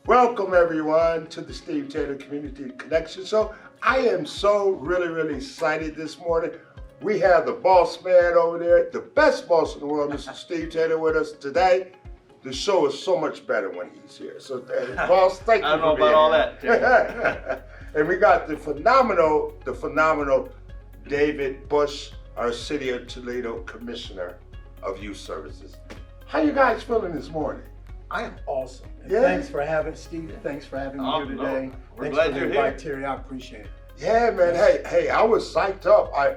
Welcome everyone to the Steve Taylor Community Connection Show. I am so really excited this morning. We have the boss man over there, the best boss in the world, Mr. Steve Taylor, with us today. The show is so much better when he's here. So, boss, thank you. I don't know about all that. And we got the phenomenal David Bush, our City of Toledo Commissioner of Youth Services. How you guys feeling this morning? I am awesome. And Yeah. Thanks for having Steve. Thanks for having me here today. No. We're Thanks glad for you're the here. invite, Terry. I appreciate it. Yeah, man. Hey, I was psyched up. I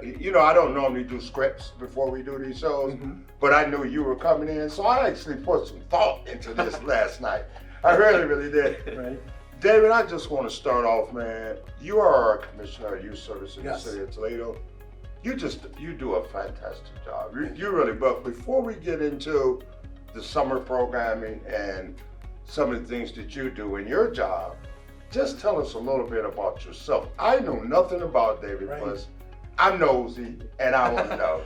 don't normally do scripts before we do these shows, but I knew you were coming in, so I actually put some thought into this last night. I really did. Right. David, I just want to start off, man. You are our Commissioner of Youth Service in Yes. the City of Toledo. You do a fantastic job. You really, but before we get into the summer programming and some of the things that you do in your job, just tell us a little bit about yourself. I know nothing about David Right. Bush. I'm nosy and I want to know.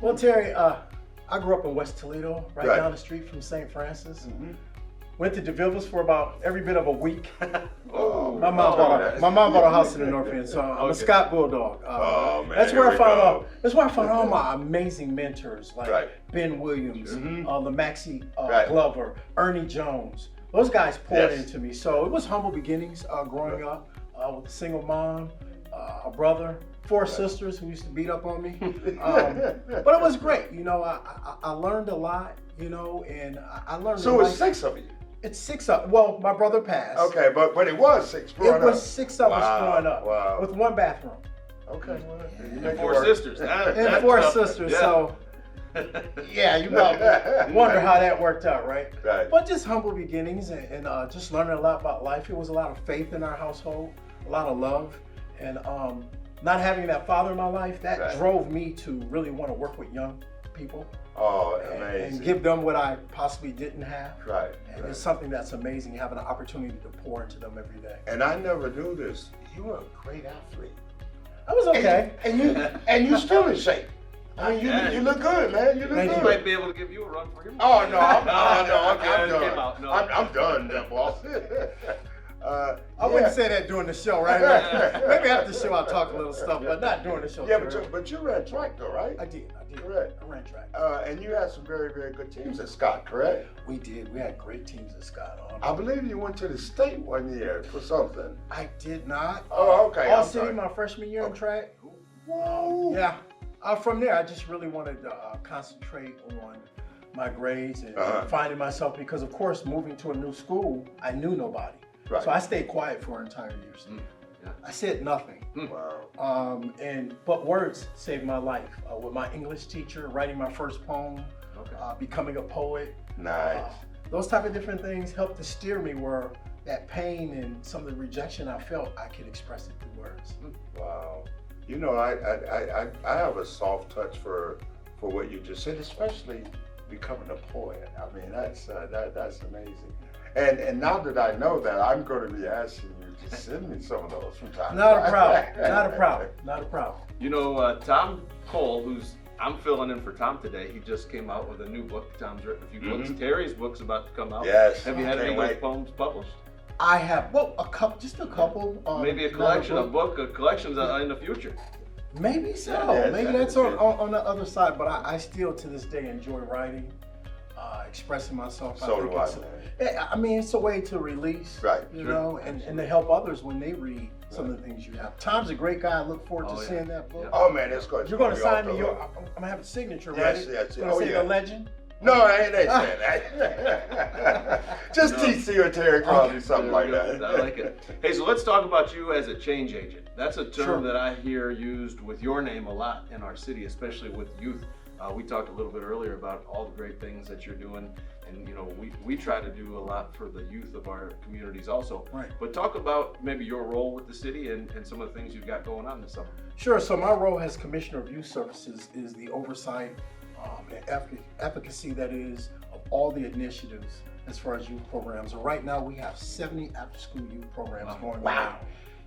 Well, Terry, I grew up in West Toledo, right Right. down the street from St. Francis. Went to DeVilbiss for about every bit of a week. Oh, My mom bought a house in the North End, so I'm a Scott Bulldog. Oh, man, That's where here I we found go. out. That's where I found all my amazing mentors, like Right. Ben Williams, Lamaxi Right. Glover, Ernie Jones. Those guys poured Yes. into me. So it was humble beginnings growing up with a single mom, a brother, four sisters who used to beat up on me. But it was great. You know, I learned a lot. You know, and I learned. So it's 6 of you. It's 6 of. Well, my brother passed. Okay, but it was 6 growing up. It was 6 of us Wow, growing up wow. with one bathroom. Okay, well, you make it Four work. sisters. And That's 4 tough. sisters, Yeah. so yeah, you probably wonder how that worked out, right? Right. But just humble beginnings and just learning a lot about life. It was a lot of faith in our household, a lot of love, and not having that father in my life, that Right. drove me to really want to work with young people Oh, and amazing. give them what I possibly didn't have. Right. And right. it's something that's amazing, having an opportunity to pour into them every day. And I never knew this. You were a great athlete. I was okay. And you still in shape. I mean, you look good, man. You look Thank He good. might be able to give you a run for him. Oh no, I'm Okay, it done. came out. No. I'm done, that boss. I wouldn't say that during the show, right? Maybe after the show I'll talk a little stuff, but not during the show. Yeah, Terry. but you ran track though, right? I did. Correct. I ran track. And you had some very good teams at Scott, correct? We did. We had great teams at Scott. I believe you went to the state one year for something. I did not. Oh, okay. All I'm City sorry. my freshman year in track. Whoa. Yeah. From there, I just really wanted to concentrate on my grades and finding myself because, of course, moving to a new school, I knew nobody. Right. So I stayed quiet for an entire year. Yeah. I said nothing. Wow. But words saved my life. With my English teacher, writing my first poem, Okay. becoming a poet. Nice. Those type of different things helped to steer me where that pain and some of the rejection I felt, I could express it through words. Wow. You know, I have a soft touch for what you just said, especially becoming a poet. I mean, that's amazing. And now that I know that, I'm going to be asking you to send me some of those from time to Not a time. problem. Not a problem. Not a problem. You know, Tom Cole, I'm filling in for Tom today. He just came out with a new book. Tom's written a few books. Terry's book's about to come out. Yes. Have you had Can't any of those wait. poems published? I have, well, just a couple. Maybe a not collection, book. collections in the future. Maybe so. Yeah, Maybe yeah, that's yeah. on the other side. But I still, to this day, enjoy writing, expressing myself. So do I, it's, man. I mean, it's a way to release, Right. you Sure. know, and to help others when they read some of the things you have. Tom's a great guy. I look forward to Oh, yeah. seeing that book. Yeah. Oh man, it's good. You're going to Be sign off me the your. hook. I'm going to have a signature, Yes, right? yes, You're going to say yeah. the legend. No, I ain't saying that. Just TC or Terry Crosby, something like that. I like it. Hey, so let's talk about you as a change agent. That's a term Sure. that I hear used with your name a lot in our city, especially with youth. We talked a little bit earlier about all the great things that you're doing, and you know we try to do a lot for the youth of our communities also. Right. But talk about maybe your role with the city and some of the things you've got going on this summer. Sure. So my role as Commissioner of Youth Services is the oversight and efficacy that is of all the initiatives as far as youth programs. And right now we have 70 after-school youth programs going on.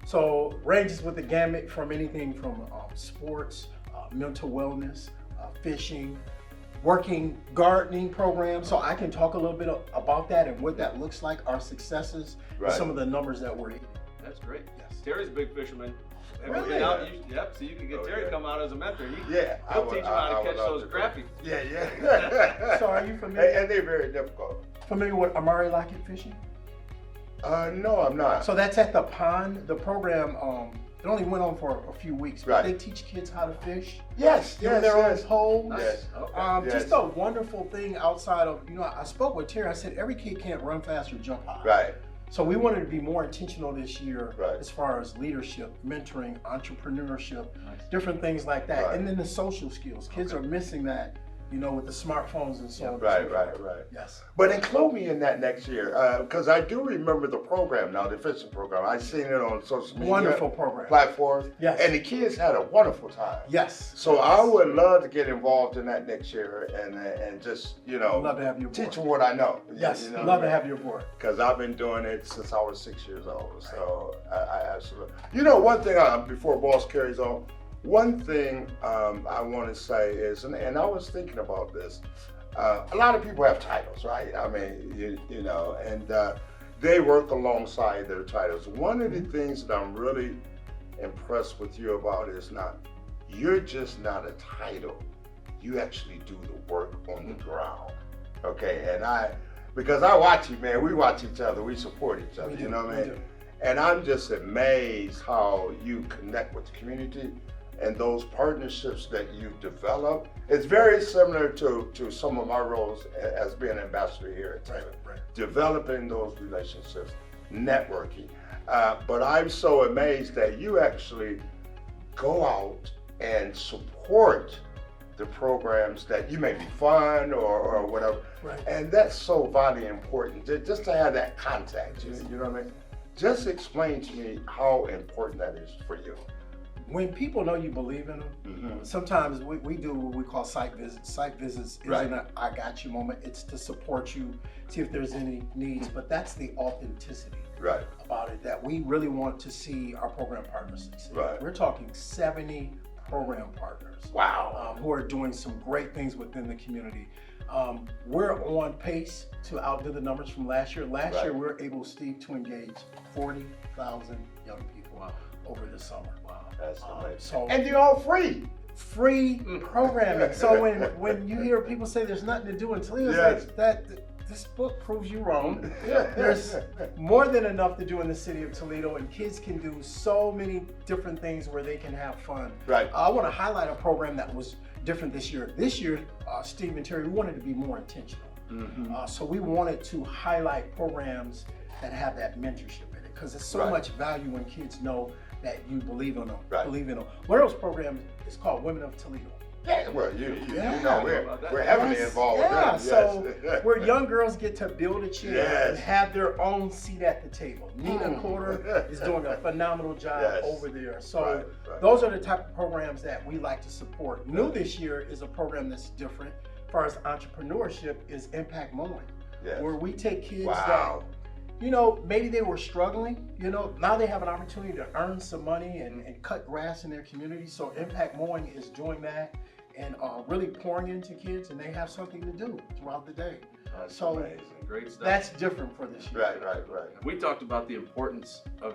So ranges with the gamut from anything from sports, mental wellness, fishing, working gardening program. So I can talk a little bit about that and what that looks like, our successes, Right. and some of the numbers that we're hitting. That's great. Yes. Terry's a big fisherman. Have you Really? been out? Yep. So you can get Oh, Terry yeah. to come out as a mentor. Yeah, He'll teach you how to I catch would love those to. crappies. Yeah. So are you familiar? And they're very difficult. Familiar with Amari Lockett Fishing? No, I'm not. So that's at the pond. The program, it only went on for a few weeks, but Right. they teach kids how to fish. Yes, Give them yes, their yes. own poles. Nice. Yes. Okay. Yes. Just a wonderful thing outside of, I spoke with Terry. I said, every kid can't run fast or jump high. Right. So we wanted to be more intentional this year Right. as far as leadership, mentoring, entrepreneurship, Nice. different things like that. Right. And then the social skills. Kids are missing that, with the smartphones and so on. and Right, so right, forth. right. Yes. But include me in that next year, because I do remember the program now, the fishing program. I've seen it on social media Wonderful program. platforms. Yes. And the kids had a wonderful time. Yes. So I would love to get involved in that next year and just, Love to have you aboard. teach them what I know. Yes, You know love to have you aboard. Because I've been doing it since I was 6 years old. So I absolutely. One thing, before Boss carries on, one thing I want to say is, and I was thinking about this, a lot of people have titles, right? I mean, and they work alongside their titles. One of the things that I'm really impressed with you about is you're just not a title. You actually do the work on the ground, okay? And because I watch you, man, we watch each other, we support each other, you know what I mean? And I'm just amazed how you connect with the community and those partnerships that you develop. It's very similar to some of my roles as being an ambassador here at Taylor. Right. Developing those relationships, networking. But I'm so amazed that you actually go out and support the programs that you may be fun or whatever. Right. And that's so vitally important, just to have that contact, you know what I mean? Just explain to me how important that is for you. When people know you believe in them, Mhm. sometimes we do what we call site visits. Site visits Right. isn't a I got you moment. It's to support you, see if there's any needs, but that's the authenticity Right. about it that we really want to see our program partners succeed. Right. We're talking 70 program partners. Wow. Who are doing some great things within the community. We're on pace to outdo the numbers from last year. Last Right. year, we were able, Steve, to engage 40,000 young people over the summer. Wow. That's amazing. So And they're all free. free programming. So when you hear people say there's nothing to do in Toledo, it's Yes. like that this book proves you wrong. Yeah. There's more than enough to do in the city of Toledo, and kids can do so many different things where they can have fun. Right. I want to highlight a program that was different this year. This year, Steve and Terry, we wanted to be more intentional. Mhm. So we wanted to highlight programs that have that mentorship in it, because it's so Right. much value when kids know that you believe in them. Right. Believe in them. One of those programs is called Women of Toledo. Yeah, well, you Yeah. know, we're heavily Yes, involved yeah, with them. so where young girls get to build a chair Yes. and have their own seat at the table. Nina Corder is doing a phenomenal job Yes. over there. So Right, right. those are the type of programs that we like to support. New this year is a program that's different as far as entrepreneurship is Impact Mowing, Yes. where we take kids Wow. that maybe they were struggling, now they have an opportunity to earn some money and cut grass in their community. So Impact Mowing is doing that and really pouring into kids, and they have something to do throughout the day. That's So amazing. Great stuff. that's different for this year. Right. We talked about the importance of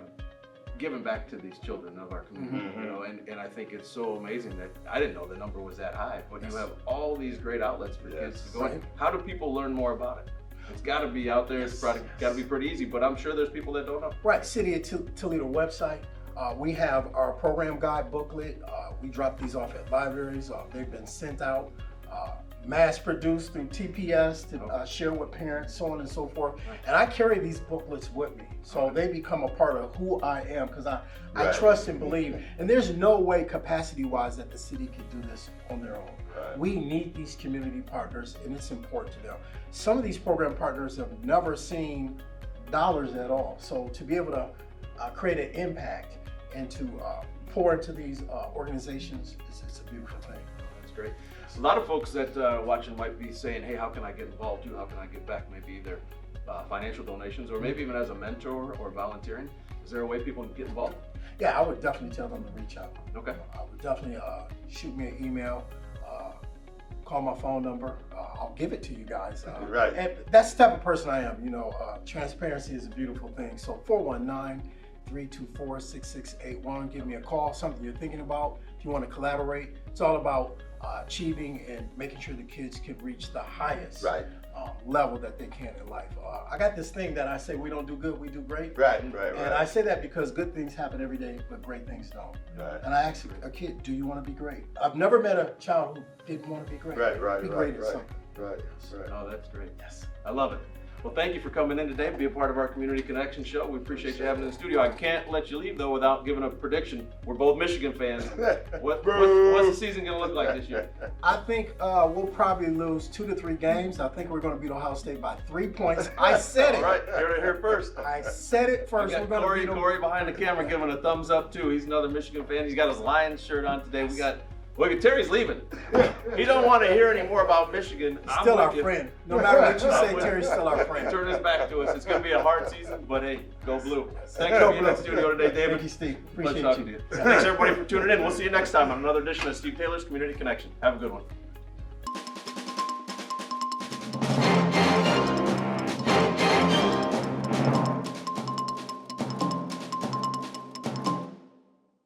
giving back to these children of our community, Mhm. and I think it's so amazing that I didn't know the number was that high, but Yes. you have all these great outlets for Yes. kids to go in. Right. How do people learn more about it? It's got to be out there. It's probably got to be pretty easy, but I'm sure there's people that don't know. Right, City of Toledo website. We have our program guide booklet. We drop these off at libraries. They've been sent out, mass produced through TPS to share with parents, so on and so forth. And I carry these booklets with me, so they become a part of who I am, because I Right. trust and believe. And there's no way capacity-wise that the city could do this on their own. Right. We need these community partners, and it's important to them. Some of these program partners have never seen dollars at all. So to be able to create an impact and to pour into these organizations, it's a beautiful thing. That's great. A lot of folks that watching might be saying, hey, how can I get involved too? How can I get back? Maybe either financial donations or maybe even as a mentor or volunteering. Is there a way people can get involved? Yeah, I would definitely tell them to reach out. Okay. I would definitely shoot me an email, call my phone number. I'll give it to you guys. Right. And that's the type of person I am. Transparency is a beautiful thing. So 419-324-6681. Give me a call, something you're thinking about. If you want to collaborate, it's all about achieving and making sure the kids can reach the highest level that they can in life. I got this thing that I say, we don't do good, we do great. Right. And I say that because good things happen every day, but great things don't. Right. And I ask a kid, do you want to be great? I've never met a child who didn't want to be great. Be great at something. Right. Oh, that's great. Yes. I love it. Well, thank you for coming in today and be a part of our Community Connection show. We appreciate you having in the studio. I can't let you leave, though, without giving a prediction. We're both Michigan fans. What's the season going to look like this year? I think we'll probably lose 2 to 3 games. I think we're going to beat Ohio State by 3 points. I said it. All right, you're to hear first. I said it first. We got Corey behind the camera giving a thumbs up, too. He's another Michigan fan. He's got his Lions shirt on today. Look at Terry's leaving. He don't want to hear any more about Michigan. Still our friend. No matter what you say, Terry's still our friend. Turn his back to us. It's going to be a hard season, but hey, go blue. Thanks for being in the studio today, David. Thank you, Steve. Pleasure Appreciate talking to you. Thanks everybody for tuning in. We'll see you next time on another edition of Steve Taylor's Community Connection. Have a good one.